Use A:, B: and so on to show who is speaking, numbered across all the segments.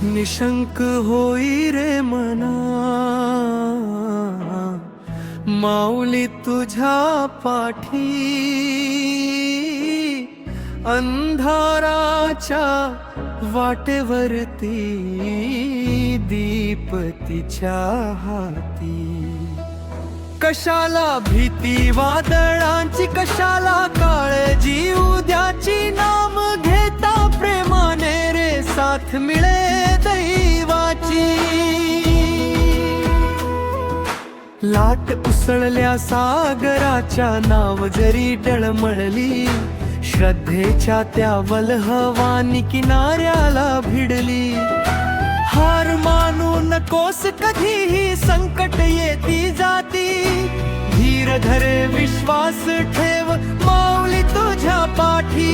A: निशंक होई रे मना, माऊली तुझ्या पाठी, अंधाराच्या वाटेवरती दीप तिच्या हाती. कशाला भीती वादळांची, कशाला काळजी उद्याची, नाम घेता प्रेमाने रे साथ मिळे दैवाची. लाट उसळल्या सागराच्या, नाव जरी डळमळली, श्रद्धेच्या त्या वल्हवानी किनाऱ्याला भिडली. हार मानू नकोस कधीही, संकट येती जाती, धीर धरे विश्वास ठेव, माऊली तुझ्या पाठी.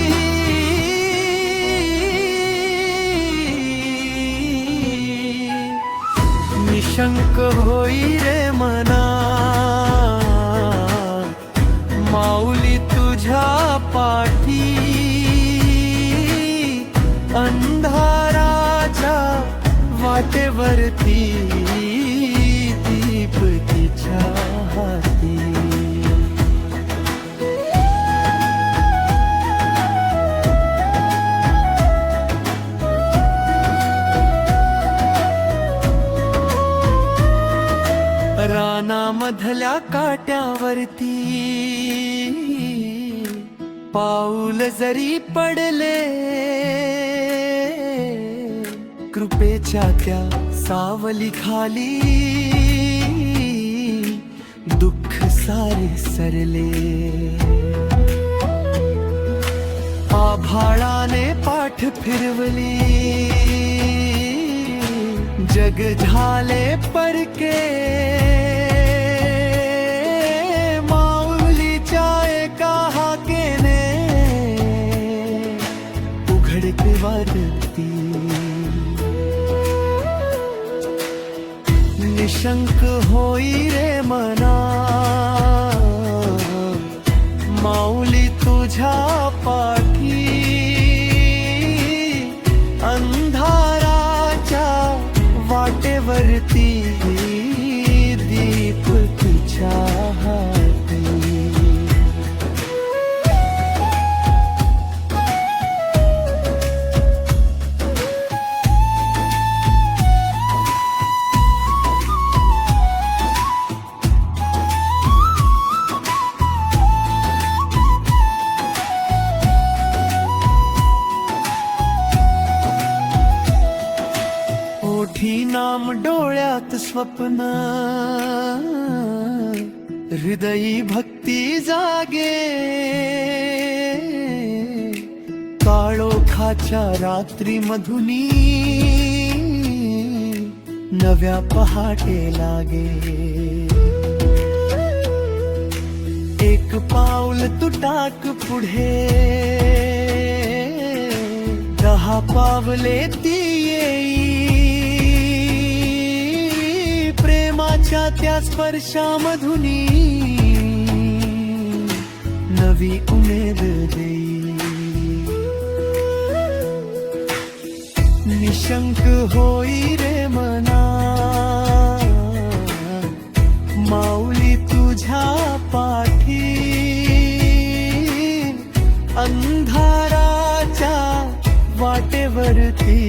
A: निशंक होई रे मना, माऊली तुझ्या पाठी, अंधाराच्या वाटेवरती दीप तिच्या हाती. रानामधल्या काट्यावरती पाऊल जरी पडले, कृपेच्या त्या सावली खाली दुःख सारे सरले. आभाळाने पाठ फिरवली, जग झाले परके, माऊलीच्या एका हाकेने उघडते वारती. निशंक होई रे मना, माऊली तुझ्या पाठी, अंधाराच्या वाटेवरती दीप तुझ्या हाती. ओठी नाम डोळ्यात स्वप्न, हृदयी भक्ती जागे, काळोखाच्या रात्री मधुनी नव्या पहाटे लागे. एक पाऊल तू टाक पुढे, 10 पावले ती येई, प्रेमाच्या त्या स्पर्शामधुनी नवी उमेद देई. निशंक होई रे मना, माऊली तुझ्या पाठी, अंधाराच्या वाटेवरती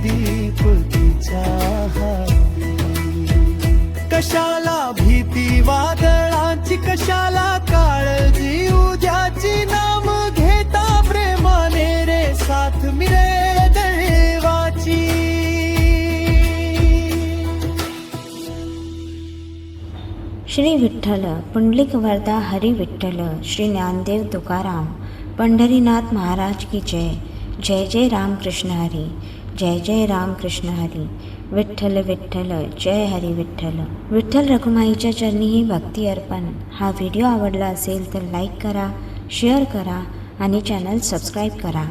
A: दीप तिच्या हाती. कशाला भीती वादळाची, कशाला काळजी उद्याची, नाम घेता प्रेमाने रे साथ मिळे दैवाची.
B: श्री विठ्ठल पुंडलिक वरदा हरी विठ्ठल. श्री ज्ञानदेव तुकाराम पंढरीनाथ महाराज की जय. जय जय राम कृष्ण हरी, जय जय राम कृष्ण हरी. विठ्ठल विठ्ठल जय हरी विठ्ठल. विठ्ठल रखुमाईच्या चरणी ही भक्ती अर्पण. हा व्हिडिओ आवडला असेल तर लाईक करा, शेअर करा आणि चॅनल सबस्क्राईब करा.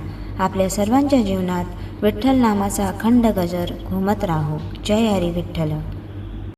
B: आपल्या सर्वांच्या जीवनात विठ्ठल नामाचा अखंड गजर घुमत राहो. जय हरी विठ्ठल.